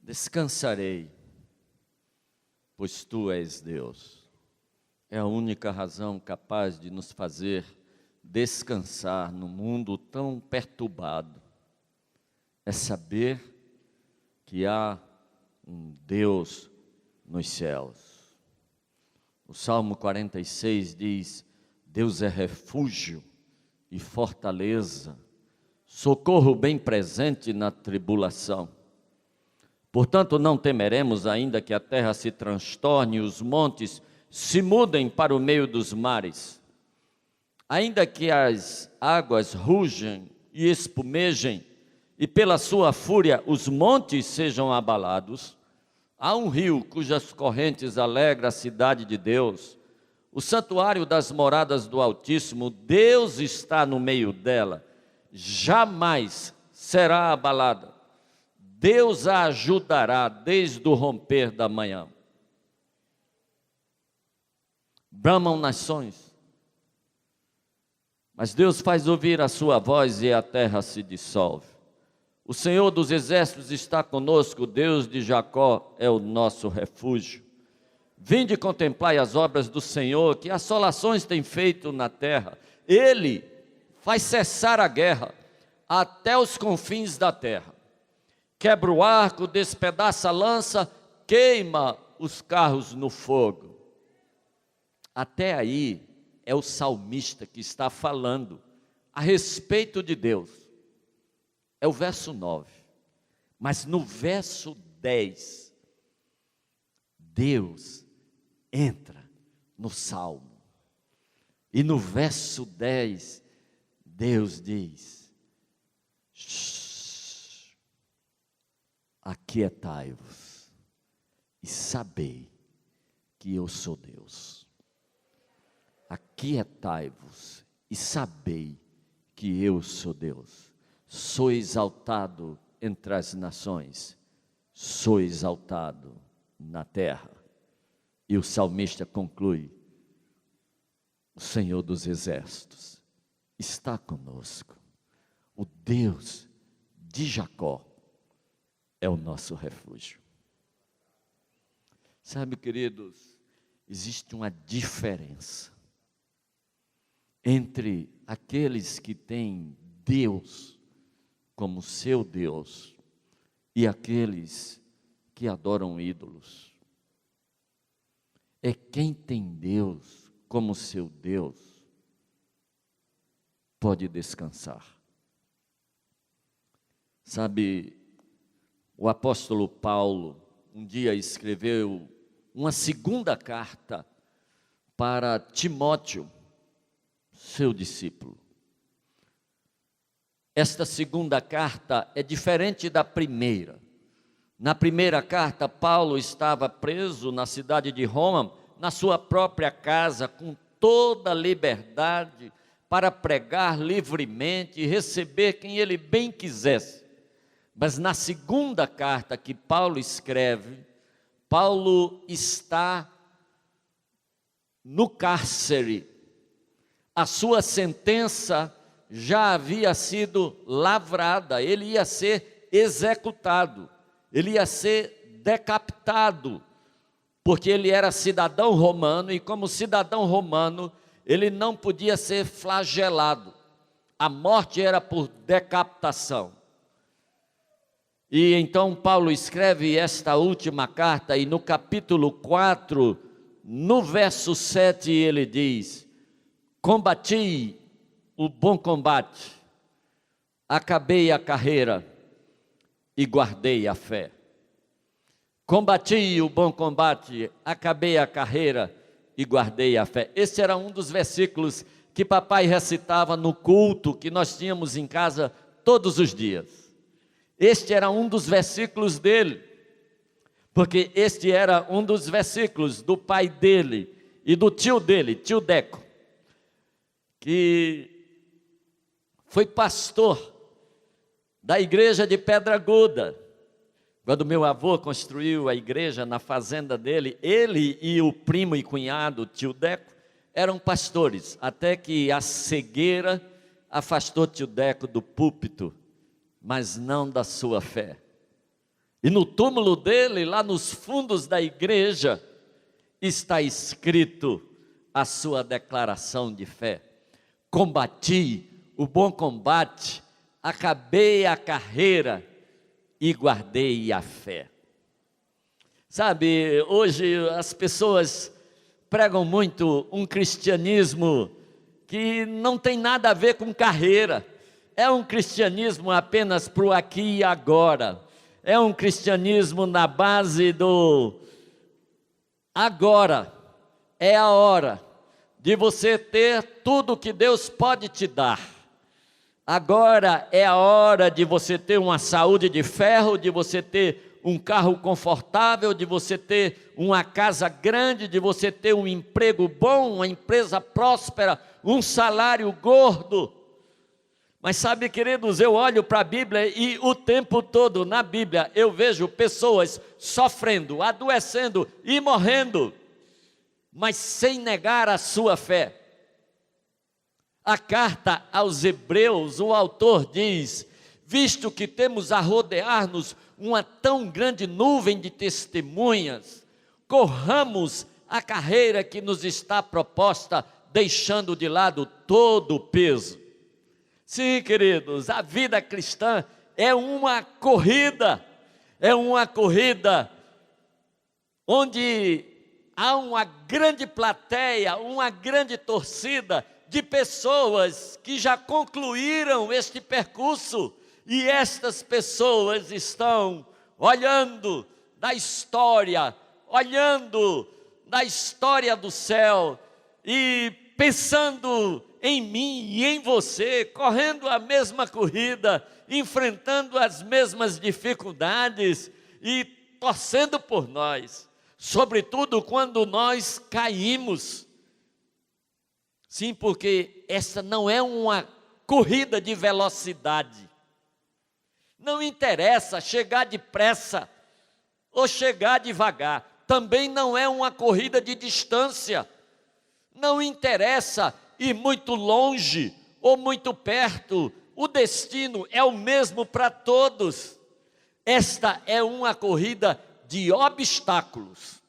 Descansarei, pois Tu és Deus. É a única razão capaz de nos fazer descansar no mundo tão perturbado. É saber que há um Deus nos céus. O Salmo 46 diz: Deus é refúgio e fortaleza, socorro bem presente na tribulação. Portanto, não temeremos, ainda que a terra se transtorne e os montes se mudem para o meio dos mares. Ainda que as águas rujam e espumejem, e pela sua fúria os montes sejam abalados. Há um rio cujas correntes alegra a cidade de Deus, o santuário das moradas do Altíssimo. Deus está no meio dela, jamais será abalada. Deus a ajudará desde o romper da manhã. Bramam nações, mas Deus faz ouvir a sua voz e a terra se dissolve. O Senhor dos exércitos está conosco, o Deus de Jacó é o nosso refúgio. Vinde contemplai as obras do Senhor, que assolações tem feito na terra. Ele faz cessar a guerra até os confins da terra. Quebra o arco, despedaça a lança, queima os carros no fogo. Até aí é o salmista que está falando a respeito de Deus. É o verso 9. Mas no verso 10, Deus entra no salmo. E no verso 10, Deus diz: aquietai-vos e sabei que eu sou Deus. Aquietai-vos e sabei que eu sou Deus. Sou exaltado entre as nações, sou exaltado na terra. E o salmista conclui: o Senhor dos exércitos está conosco. O Deus de Jacó é o nosso refúgio. Sabe, queridos, existe uma diferença entre aqueles que têm Deus como seu Deus e aqueles que adoram ídolos. É quem tem Deus como seu Deus pode descansar. Sabe, o apóstolo Paulo um dia escreveu uma segunda carta para Timóteo, seu discípulo. Esta segunda carta é diferente da primeira. Na primeira carta, Paulo estava preso na cidade de Roma, na sua própria casa, com toda a liberdade para pregar livremente e receber quem ele bem quisesse. Mas na segunda carta que Paulo escreve, Paulo está no cárcere. A sua sentença já havia sido lavrada, ele ia ser executado, ele ia ser decapitado, porque ele era cidadão romano e como cidadão romano, ele não podia ser flagelado. A morte era por decapitação. E então Paulo escreve esta última carta e no capítulo 4, no verso 7, ele diz: combati o bom combate, acabei a carreira e guardei a fé. Combati o bom combate, acabei a carreira e guardei a fé. Esse era um dos versículos que papai recitava no culto que nós tínhamos em casa todos os dias. Este era um dos versículos dele, porque este era um dos versículos do pai dele e do tio dele, tio Deco, que foi pastor da igreja de Pedra Aguda. Quando meu avô construiu a igreja na fazenda dele, ele e o primo e cunhado, tio Deco, eram pastores, até que a cegueira afastou tio Deco do púlpito, mas não da sua fé. E no túmulo dele, lá nos fundos da igreja, está escrito a sua declaração de fé: combati o bom combate, acabei a carreira e guardei a fé. Sabe, hoje as pessoas pregam muito um cristianismo que não tem nada a ver com carreira. É um cristianismo apenas para o aqui e agora. É um cristianismo na base do agora. É a hora de você ter tudo que Deus pode te dar. Agora é a hora de você ter uma saúde de ferro, de você ter um carro confortável, de você ter uma casa grande, de você ter um emprego bom, uma empresa próspera, um salário gordo. Mas sabe, queridos, eu olho para a Bíblia e o tempo todo na Bíblia eu vejo pessoas sofrendo, adoecendo e morrendo, mas sem negar a sua fé. A carta aos Hebreus, o autor diz: visto que temos a rodear-nos uma tão grande nuvem de testemunhas, corramos a carreira que nos está proposta, deixando de lado todo o peso. Sim, queridos, a vida cristã é uma corrida onde há uma grande plateia, uma grande torcida de pessoas que já concluíram este percurso, e estas pessoas estão olhando da história do céu e pensando em mim e em você, correndo a mesma corrida, enfrentando as mesmas dificuldades e torcendo por nós, sobretudo quando nós caímos. Sim, porque essa não é uma corrida de velocidade. Não interessa chegar depressa ou chegar devagar. Também não é uma corrida de distância. Não interessa ir muito longe ou muito perto. O destino é o mesmo para todos. Esta é uma corrida de obstáculos.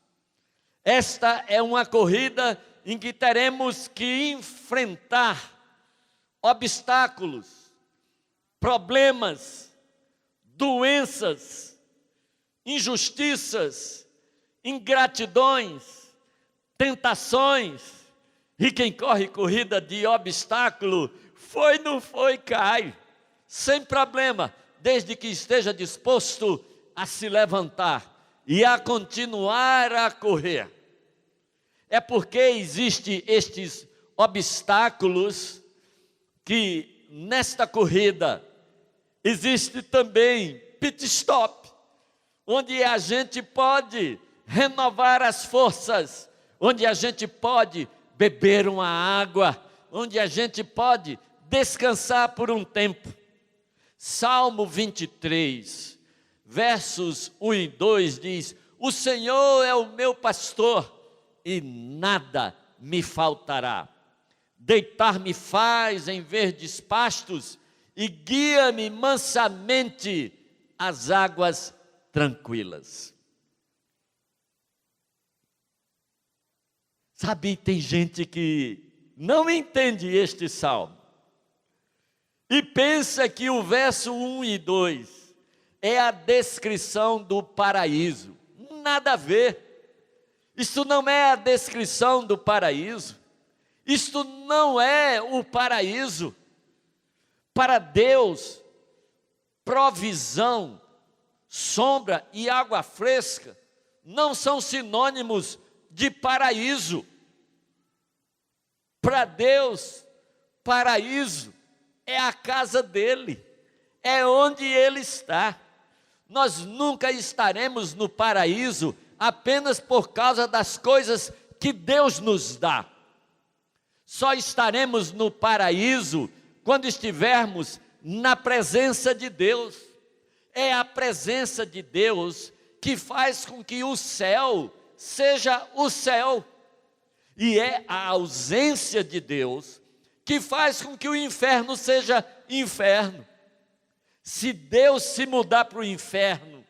Esta é uma corrida em que teremos que enfrentar obstáculos, problemas, doenças, injustiças, ingratidões, tentações. E quem corre corrida de obstáculo, foi, não foi, cai, sem problema, desde que esteja disposto a se levantar e a continuar a correr. É porque existem estes obstáculos que nesta corrida existe também pit stop, onde a gente pode renovar as forças, onde a gente pode beber uma água, onde a gente pode descansar por um tempo. Salmo 23, versos 1 e 2 diz: o Senhor é o meu pastor e nada me faltará. Deitar-me faz em verdes pastos e guia-me mansamente às águas tranquilas. Sabe, tem gente que não entende este salmo e pensa que o verso 1 e 2 é a descrição do paraíso. Nada a ver. Isto não é a descrição do paraíso. Isto não é o paraíso. Para Deus, provisão, sombra e água fresca não são sinônimos de paraíso. Para Deus, paraíso é a casa dele, é onde ele está. Nós nunca estaremos no paraíso apenas por causa das coisas que Deus nos dá. Só estaremos no paraíso quando estivermos na presença de Deus. É a presença de Deus que faz com que o céu seja o céu. E é a ausência de Deus que faz com que o inferno seja inferno. Se Deus se mudar para o inferno,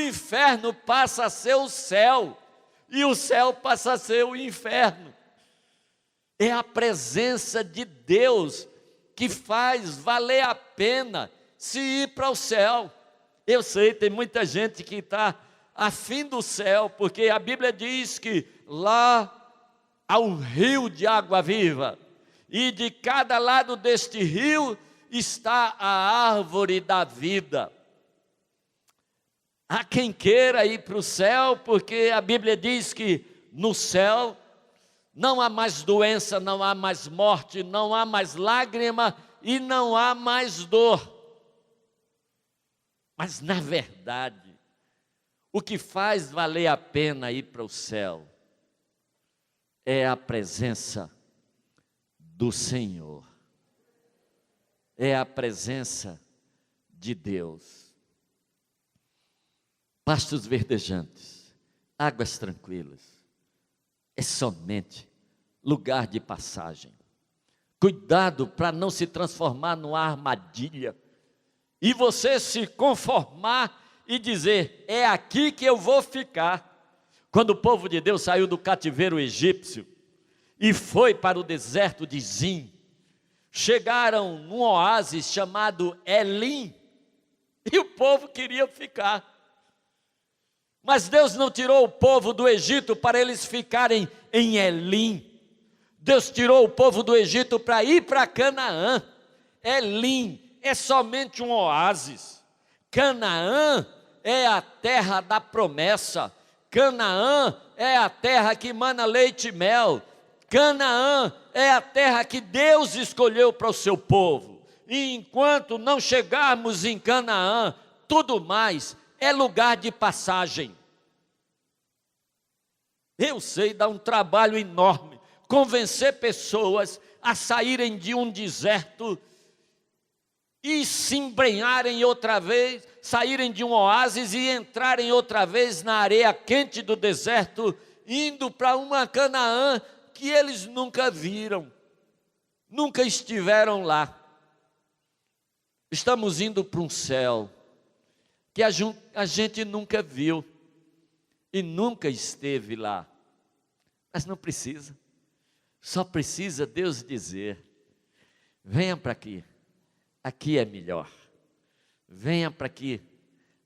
inferno passa a ser o céu, e o céu passa a ser o inferno. É a presença de Deus que faz valer a pena se ir para o céu. Eu sei, tem muita gente que está afim do céu, porque a Bíblia diz que lá há um rio de água viva, e de cada lado deste rio está a árvore da vida. Há quem queira ir para o céu, porque a Bíblia diz que no céu não há mais doença, não há mais morte, não há mais lágrima e não há mais dor. Mas na verdade, o que faz valer a pena ir para o céu é a presença do Senhor, é a presença de Deus. Pastos verdejantes, águas tranquilas, é somente lugar de passagem. Cuidado para não se transformar numa armadilha e você se conformar e dizer, é aqui que eu vou ficar. Quando o povo de Deus saiu do cativeiro egípcio e foi para o deserto de Zim, chegaram num oásis chamado Elim, e o povo queria ficar. Mas Deus não tirou o povo do Egito para eles ficarem em Elim. Deus tirou o povo do Egito para ir para Canaã. Elim é somente um oásis. Canaã é a terra da promessa. Canaã é a terra que mana leite e mel. Canaã é a terra que Deus escolheu para o seu povo. E enquanto não chegarmos em Canaã, tudo mais é lugar de passagem. Eu sei, dá um trabalho enorme convencer pessoas a saírem de um deserto e se embrenharem outra vez, saírem de um oásis e entrarem outra vez na areia quente do deserto, indo para uma Canaã que eles nunca viram, nunca estiveram lá. Estamos indo para um céu que a gente nunca viu e nunca esteve lá. Mas não precisa, só precisa Deus dizer, venha para aqui, aqui é melhor. Venha para aqui,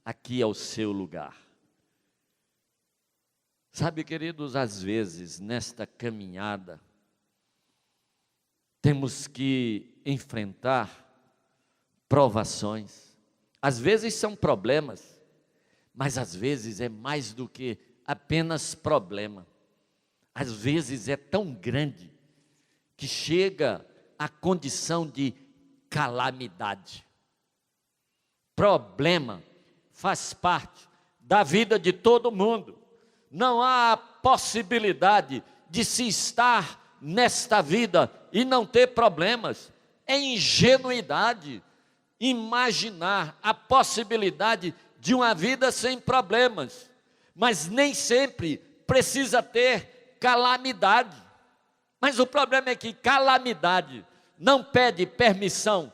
aqui é o seu lugar. Sabe, queridos, às vezes nesta caminhada, temos que enfrentar provações. Às vezes são problemas, mas às vezes é mais do que apenas problema. Às vezes é tão grande que chega à condição de calamidade. Problema faz parte da vida de todo mundo. Não há possibilidade de se estar nesta vida e não ter problemas. É ingenuidade imaginar a possibilidade de uma vida sem problemas. Mas nem sempre precisa ter calamidade. Mas o problema é que calamidade não pede permissão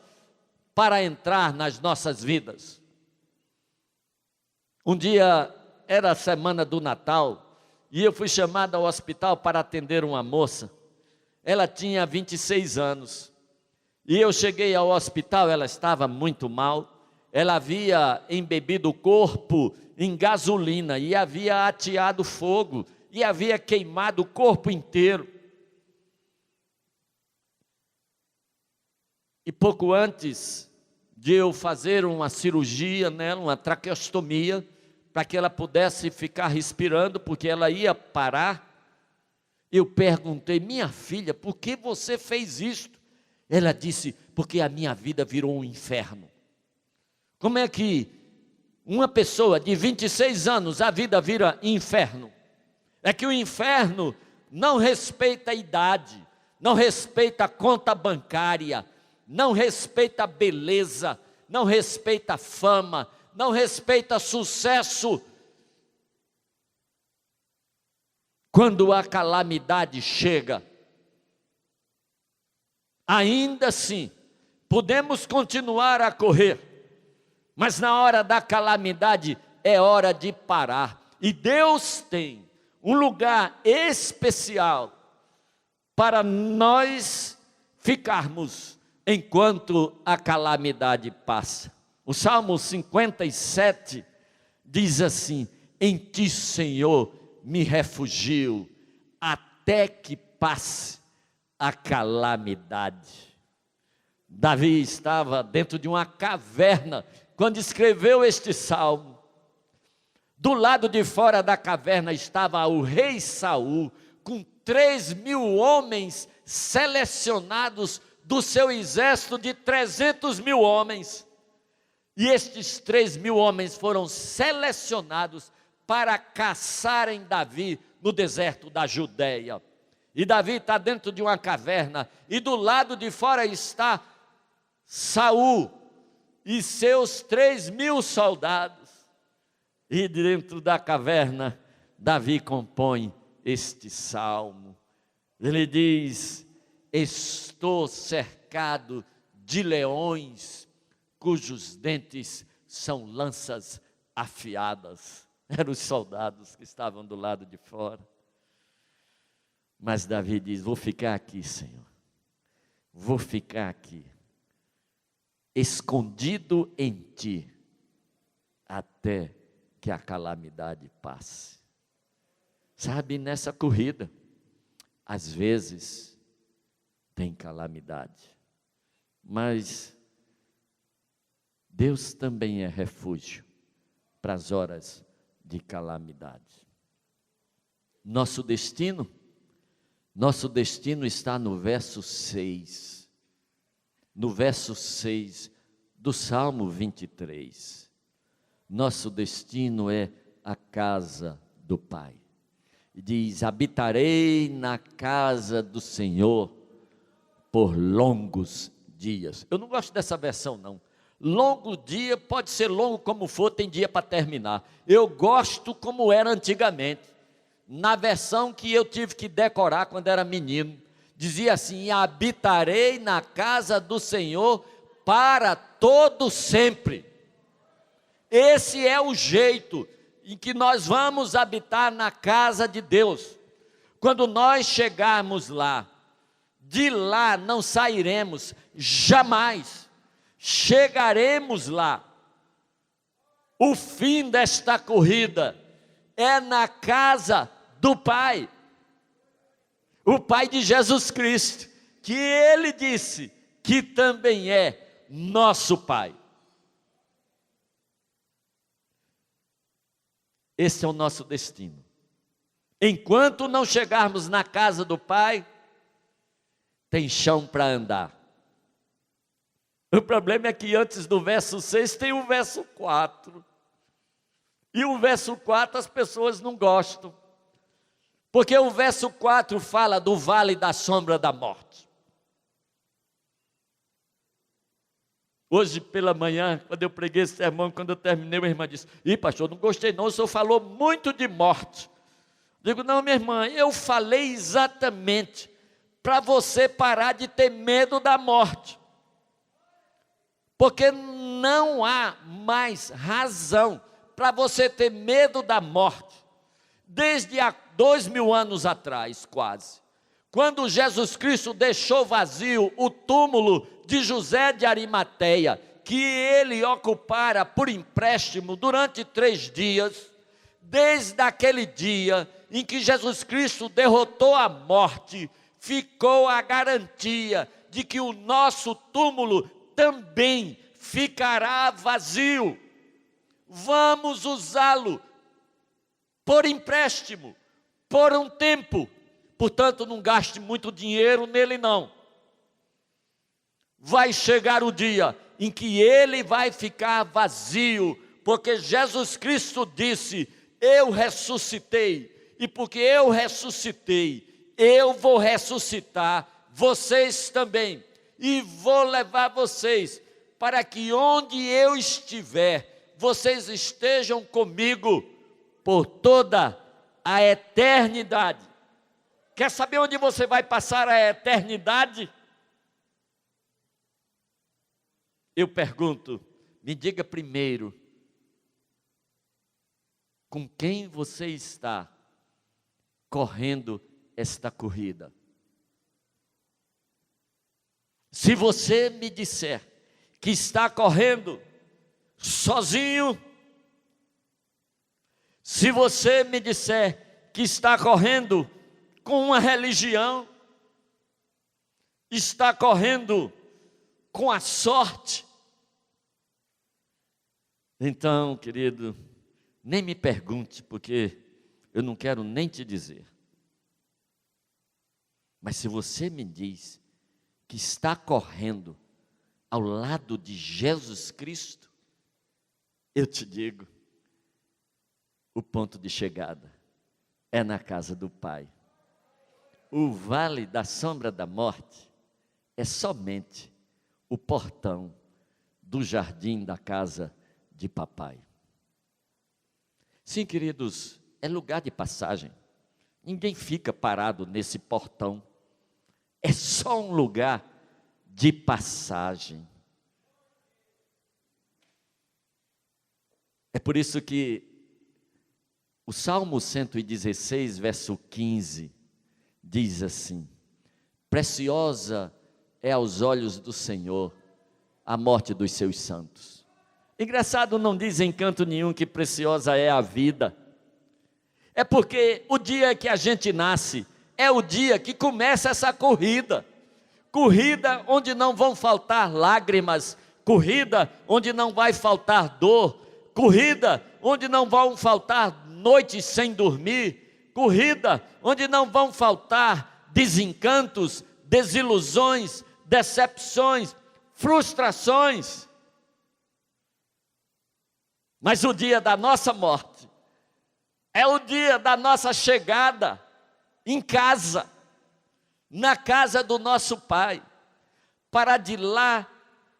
para entrar nas nossas vidas. Um dia era a semana do Natal e eu fui chamado ao hospital para atender uma moça. Ela tinha 26 anos e eu cheguei ao hospital, ela estava muito mal. Ela havia embebido o corpo em gasolina e havia ateado fogo e havia queimado o corpo inteiro. E pouco antes de eu fazer uma cirurgia nela, uma traqueostomia, para que ela pudesse ficar respirando, porque ela ia parar, eu perguntei, minha filha, por que você fez isto? Ela disse, porque a minha vida virou um inferno. Como é que uma pessoa de 26 anos, a vida vira inferno? É que o inferno não respeita a idade, não respeita a conta bancária, não respeita a beleza, não respeita a fama, não respeita sucesso. Quando a calamidade chega, ainda assim, podemos continuar a correr, mas na hora da calamidade, é hora de parar. E Deus tem um lugar especial para nós ficarmos enquanto a calamidade passa. O Salmo 57 diz assim: em ti, Senhor, me refugio, até que passe a calamidade. Davi estava dentro de uma caverna quando escreveu este salmo. Do lado de fora da caverna estava o rei Saul, com 3.000 homens selecionados do seu exército de 300.000 homens. E estes 3.000 homens foram selecionados para caçarem Davi no deserto da Judeia. E Davi está dentro de uma caverna, e do lado de fora está Saul e seus 3.000 soldados. E dentro da caverna, Davi compõe este salmo. Ele diz: estou cercado de leões, cujos dentes são lanças afiadas. Eram os soldados que estavam do lado de fora. Mas Davi diz: vou ficar aqui, Senhor. Vou ficar aqui, escondido em ti, até que a calamidade passe. Sabe, nessa corrida, às vezes tem calamidade, mas Deus também é refúgio para as horas de calamidade. Nosso destino está no verso 6. No verso 6 do Salmo 23. Nosso destino é a casa do Pai. E diz: habitarei na casa do Senhor por longos dias. Eu não gosto dessa versão, não. Longo dia pode ser longo como for, tem dia para terminar. Eu gosto como era antigamente. Na versão que eu tive que decorar quando era menino, dizia assim: habitarei na casa do Senhor para todo sempre. Esse é o jeito em que nós vamos habitar na casa de Deus. Quando nós chegarmos lá, de lá não sairemos jamais. Chegaremos lá. O fim desta corrida é na casa do Pai. O Pai de Jesus Cristo, que Ele disse que também é nosso Pai. Esse é o nosso destino. Enquanto não chegarmos na casa do Pai, tem chão para andar. O problema é que antes do verso 6 tem o verso 4. E o verso 4 as pessoas não gostam. Porque o verso 4 fala do vale da sombra da morte. Hoje pela manhã, quando eu preguei esse sermão, quando eu terminei, minha irmã disse: ih, pastor, não gostei não, o senhor falou muito de morte. Digo: não, minha irmã, eu falei exatamente para você parar de ter medo da morte. Porque não há mais razão para você ter medo da morte. Desde há 2.000 anos atrás, quase, quando Jesus Cristo deixou vazio o túmulo de José de Arimateia, que ele ocupara por empréstimo durante 3 dias, desde aquele dia em que Jesus Cristo derrotou a morte, ficou a garantia de que o nosso túmulo também ficará vazio. Vamos usá-lo por empréstimo, por um tempo. Portanto, não gaste muito dinheiro nele não. Vai chegar o dia em que ele vai ficar vazio, porque Jesus Cristo disse: eu ressuscitei, e porque eu ressuscitei, eu vou ressuscitar vocês também, e vou levar vocês para que onde eu estiver, vocês estejam comigo por toda a eternidade. Quer saber onde você vai passar a eternidade? Eu pergunto, me diga primeiro, com quem você está correndo esta corrida. Se você me disser que está correndo sozinho, se você me disser que está correndo com uma religião, está correndo com a sorte, então, querido, nem me pergunte, porque eu não quero nem te dizer. Mas se você me diz que está correndo ao lado de Jesus Cristo, eu te digo, o ponto de chegada é na casa do Pai. O vale da sombra da morte é somente o portão do jardim da casa de papai. Sim, queridos, é lugar de passagem. Ninguém fica parado nesse portão. É só um lugar de passagem. É por isso que o Salmo 116, verso 15, diz assim: preciosa é aos olhos do Senhor a morte dos seus santos. Engraçado, não diz em canto nenhum que preciosa é a vida. É porque o dia que a gente nasce é o dia que começa essa corrida. Corrida onde não vão faltar lágrimas, corrida onde não vai faltar dor, corrida onde não vão faltar noites sem dormir, corrida onde não vão faltar desencantos, desilusões, decepções, frustrações. Mas o dia da nossa morte é o dia da nossa chegada em casa, na casa do nosso Pai, para de lá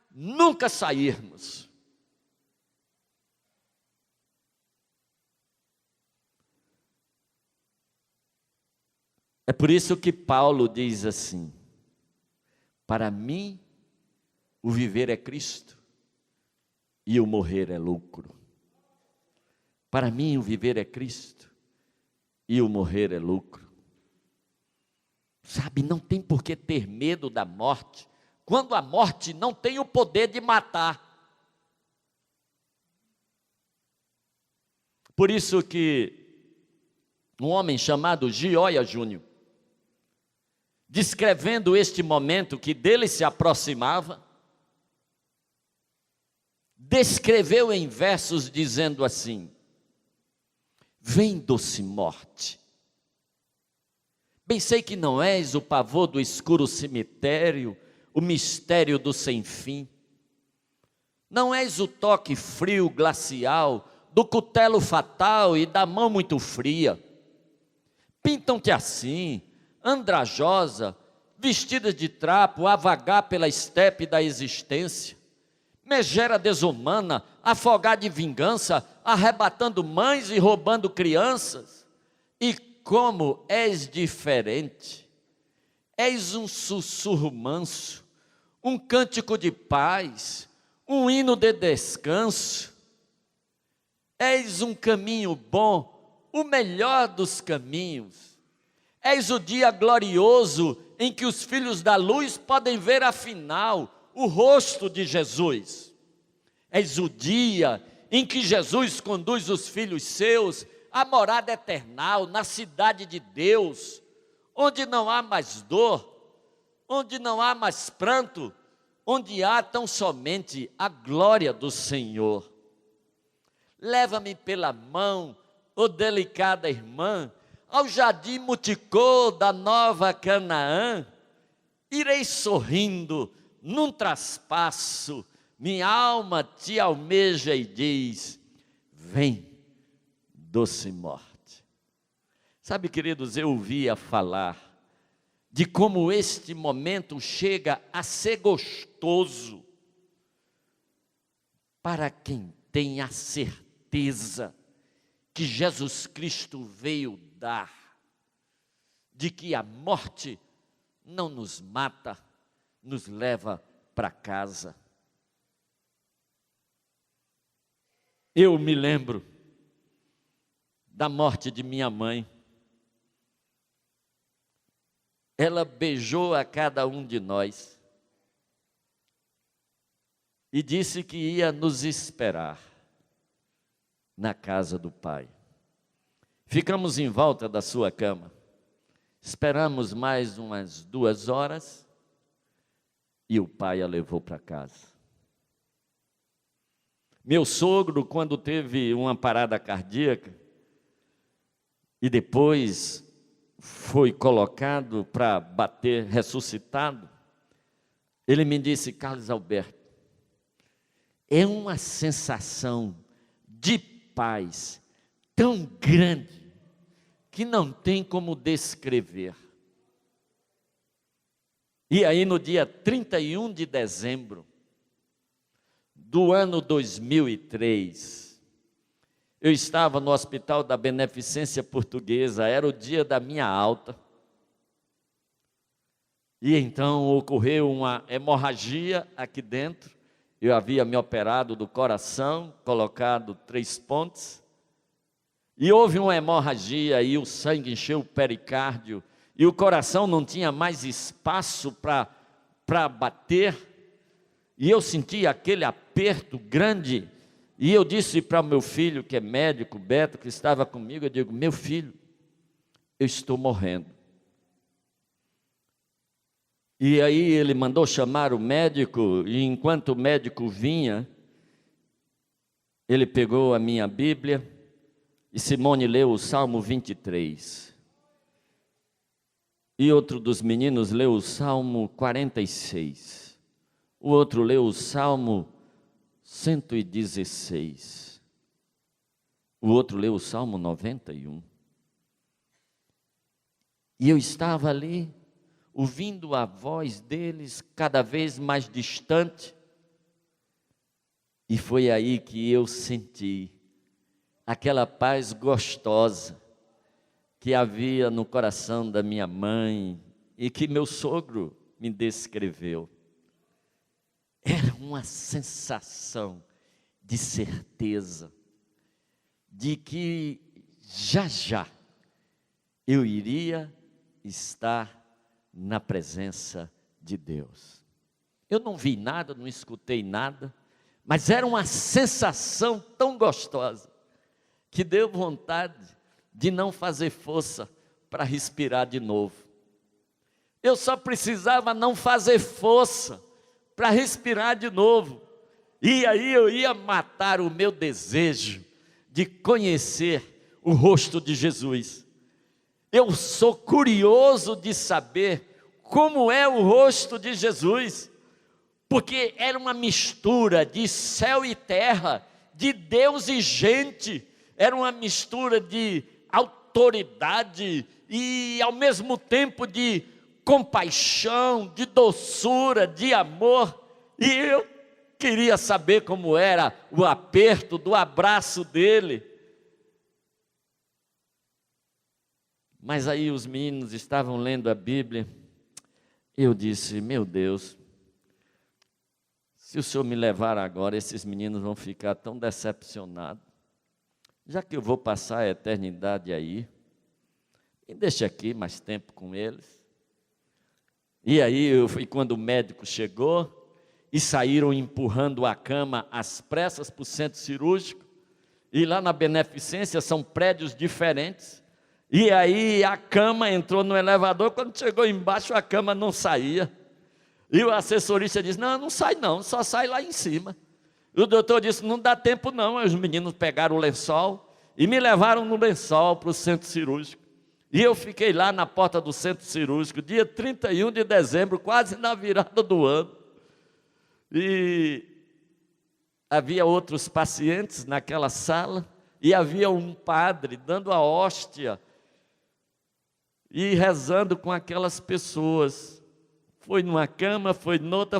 nunca sairmos. É por isso que Paulo diz assim: para mim o viver é Cristo e o morrer é lucro. Para mim o viver é Cristo e o morrer é lucro. Sabe, não tem por que ter medo da morte, quando a morte não tem o poder de matar. Por isso que um homem chamado Gioia Júnior, descrevendo este momento que dele se aproximava, descreveu em versos dizendo assim: vem, doce morte, bem sei que não és o pavor do escuro cemitério, o mistério do sem fim. Não és o toque frio glacial do cutelo fatal e da mão muito fria. Pintam-te assim, andrajosa, vestida de trapo, a vagar pela estepe da existência. Megera desumana, afogada de vingança, arrebatando mães e roubando crianças. E como és diferente, és um sussurro manso, um cântico de paz, um hino de descanso. És um caminho bom, o melhor dos caminhos. És o dia glorioso em que os filhos da luz podem ver afinal o rosto de Jesus. És o dia em que Jesus conduz os filhos seus à morada eternal, na cidade de Deus, onde não há mais dor, onde não há mais pranto, onde há tão somente a glória do Senhor. Leva-me pela mão, ó delicada irmã, ao jardim Muticô da nova Canaã. Irei sorrindo num traspasso, minha alma te almeja e diz: vem, doce morte. Sabe, queridos, eu ouvia falar de como este momento chega a ser gostoso para quem tem a certeza que Jesus Cristo veio dar, de que a morte não nos mata, nos leva para casa. Eu me lembro da morte de minha mãe, ela beijou a cada um de nós e disse que ia nos esperar na casa do Pai. Ficamos em volta da sua cama, esperamos mais umas 2 horas e o Pai a levou para casa. Meu sogro, quando teve uma parada cardíaca e depois foi colocado para bater, ressuscitado, ele me disse: Carlos Alberto, é uma sensação de paz tão grande que não tem como descrever. E aí no dia 31 de dezembro do ano 2003, eu estava no Hospital da Beneficência Portuguesa, era o dia da minha alta, e então ocorreu uma hemorragia aqui dentro. Eu havia me operado do coração, colocado 3 pontes, e houve uma hemorragia e o sangue encheu o pericárdio, e o coração não tinha mais espaço para bater, e eu senti aquele aperto grande, e eu disse para o meu filho, que é médico, Beto, que estava comigo, eu digo: meu filho, eu estou morrendo. E aí ele mandou chamar o médico, e enquanto o médico vinha, ele pegou a minha Bíblia, e Simone leu o Salmo 23. E outro dos meninos leu o Salmo 46. O outro leu o Salmo 116. O outro leu o Salmo 91. E eu estava ali, ouvindo a voz deles cada vez mais distante, e foi aí que eu senti aquela paz gostosa que havia no coração da minha mãe e que meu sogro me descreveu. Era uma sensação de certeza de que já já eu iria estar na presença de Deus. Eu não vi nada, não escutei nada, mas era uma sensação tão gostosa que deu vontade de não fazer força para respirar de novo. Eu só precisava não fazer força para respirar de novo, e aí eu ia matar o meu desejo de conhecer o rosto de Jesus. Eu sou curioso de saber como é o rosto de Jesus, porque era uma mistura de céu e terra, de Deus e gente, era uma mistura de autoridade e ao mesmo tempo de compaixão, de doçura, de amor. E eu queria saber como era o aperto do abraço dele. Mas aí os meninos estavam lendo a Bíblia, eu disse: meu Deus, se o Senhor me levar agora, esses meninos vão ficar tão decepcionados, já que eu vou passar a eternidade aí, me deixa aqui mais tempo com eles. E aí foi quando o médico chegou, e saíram empurrando a cama às pressas para o centro cirúrgico, e lá na Beneficência são prédios diferentes, e aí a cama entrou no elevador, quando chegou embaixo a cama não saía, e o assessorista disse: não, não sai não, só sai lá em cima. E o doutor disse: não dá tempo não. Aí os meninos pegaram o lençol e me levaram no lençol para o centro cirúrgico, e eu fiquei lá na porta do centro cirúrgico, dia 31 de dezembro, quase na virada do ano, e havia outros pacientes naquela sala, e havia um padre dando a hóstia, e rezando com aquelas pessoas. Foi numa cama, foi noutra,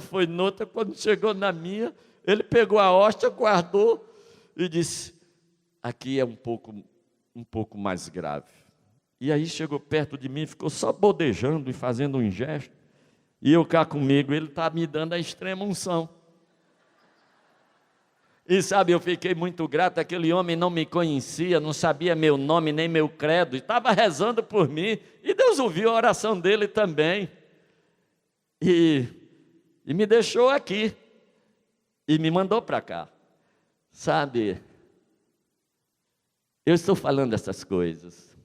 quando chegou na minha, ele pegou a hóstia, guardou, e disse: aqui é um pouco mais grave. E aí chegou perto de mim, ficou só bodejando e fazendo um gesto, e eu cá comigo, ele está me dando a extrema unção. E sabe, eu fiquei muito grato, aquele homem não me conhecia, não sabia meu nome nem meu credo, estava rezando por mim, e Deus ouviu a oração dele também, e me deixou aqui, e me mandou para cá, sabe, eu estou falando essas coisas,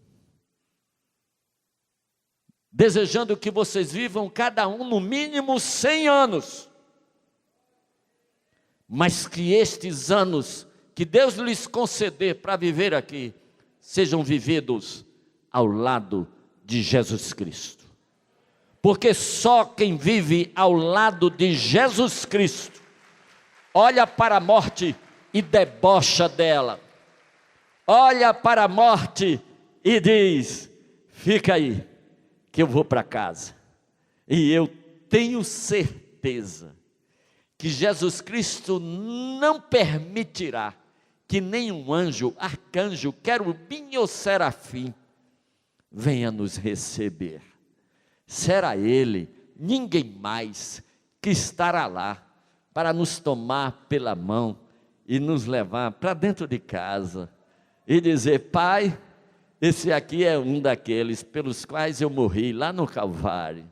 desejando que vocês vivam cada um no mínimo 100 anos, mas que estes anos que Deus lhes conceder para viver aqui, sejam vividos ao lado de Jesus Cristo. Porque só quem vive ao lado de Jesus Cristo, olha para a morte e debocha dela. Olha para a morte e diz, fica aí, que eu vou para casa. E eu tenho certeza que Jesus Cristo não permitirá que nenhum anjo, arcanjo, querubim ou serafim venha nos receber. Será Ele, ninguém mais, que estará lá para nos tomar pela mão e nos levar para dentro de casa e dizer, Pai, esse aqui é um daqueles pelos quais eu morri lá no Calvário.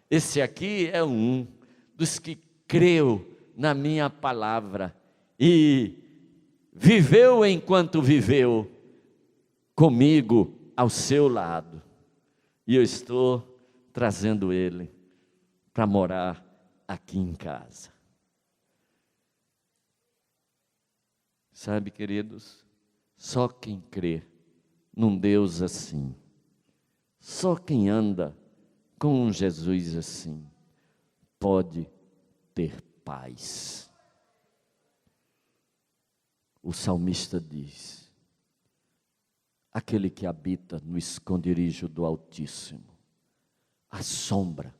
Esse aqui é um dos que creu na minha palavra e viveu enquanto viveu comigo ao seu lado. E eu estou trazendo ele para morar aqui em casa. Sabe, queridos, só quem crê num Deus assim, só quem anda com um Jesus assim, pode ter paz. O salmista diz, aquele que habita no esconderijo do Altíssimo, à sombra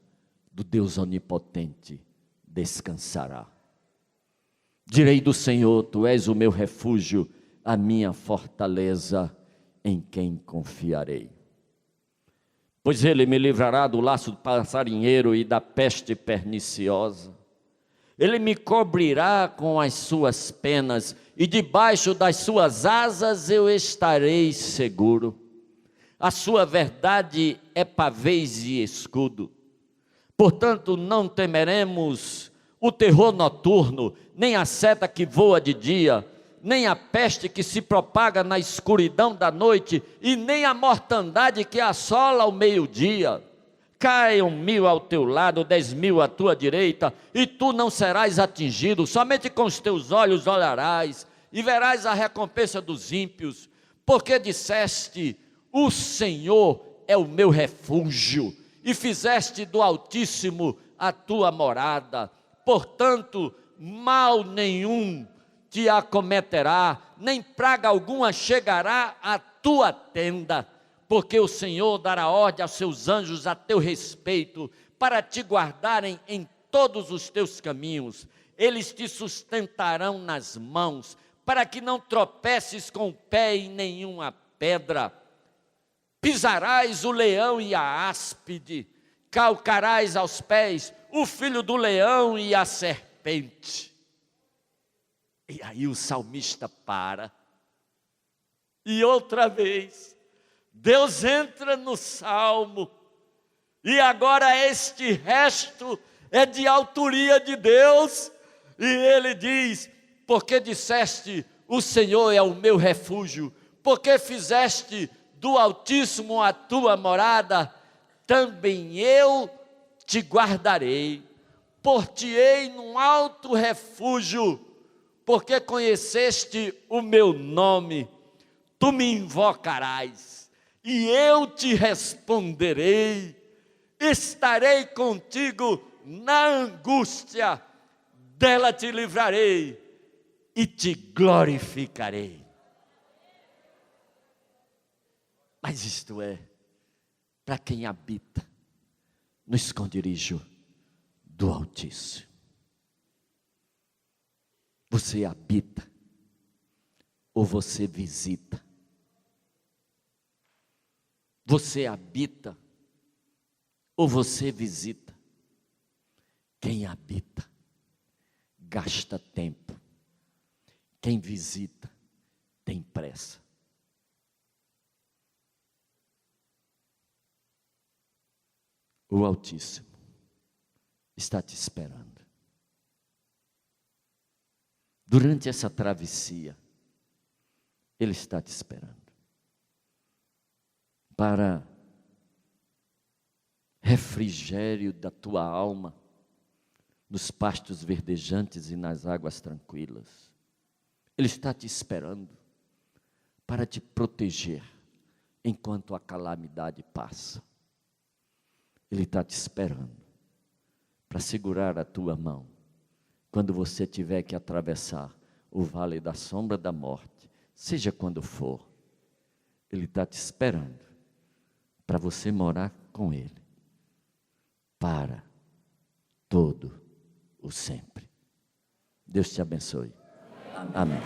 do Deus onipotente descansará. Direi do Senhor, tu és o meu refúgio, a minha fortaleza, em quem confiarei. Pois ele me livrará do laço do passarinheiro e da peste perniciosa. Ele me cobrirá com as suas penas, e debaixo das suas asas eu estarei seguro. A sua verdade é pavês e escudo. Portanto, não temeremos o terror noturno, nem a seta que voa de dia, nem a peste que se propaga na escuridão da noite, e nem a mortandade que assola ao meio-dia. Caiam 1000 ao teu lado, 10.000 à tua direita, e tu não serás atingido, somente com os teus olhos olharás, e verás a recompensa dos ímpios, porque disseste, o Senhor é o meu refúgio, e fizeste do Altíssimo a tua morada, portanto, mal nenhum te acometerá, nem praga alguma chegará à tua tenda, porque o Senhor dará ordem aos seus anjos a teu respeito, para te guardarem em todos os teus caminhos. Eles te sustentarão nas mãos, para que não tropeces com o pé em nenhuma pedra. Pisarás o leão e a áspide, calcarás aos pés o filho do leão e a serpente. E aí o salmista para, e outra vez, Deus entra no salmo, e agora este resto é de autoria de Deus, e ele diz, porque disseste, o Senhor é o meu refúgio, porque fizeste do Altíssimo a tua morada, também eu te guardarei, por-te-ei num alto refúgio, porque conheceste o meu nome, tu me invocarás, e eu te responderei, estarei contigo na angústia, dela te livrarei e te glorificarei. Mas isto é para quem habita no esconderijo do Altíssimo. Você habita ou você visita? Você habita ou você visita? Quem habita, gasta tempo Quem visita tem pressa. O Altíssimo está te esperando. Durante essa travessia, Ele está te esperando. Para refrigério da tua alma, nos pastos verdejantes e nas águas tranquilas. Ele está te esperando para te proteger enquanto a calamidade passa. Ele está te esperando para segurar a tua mão quando você tiver que atravessar o vale da sombra da morte, seja quando for. Ele está te esperando para você morar com Ele para todo o sempre. Deus te abençoe. Amém.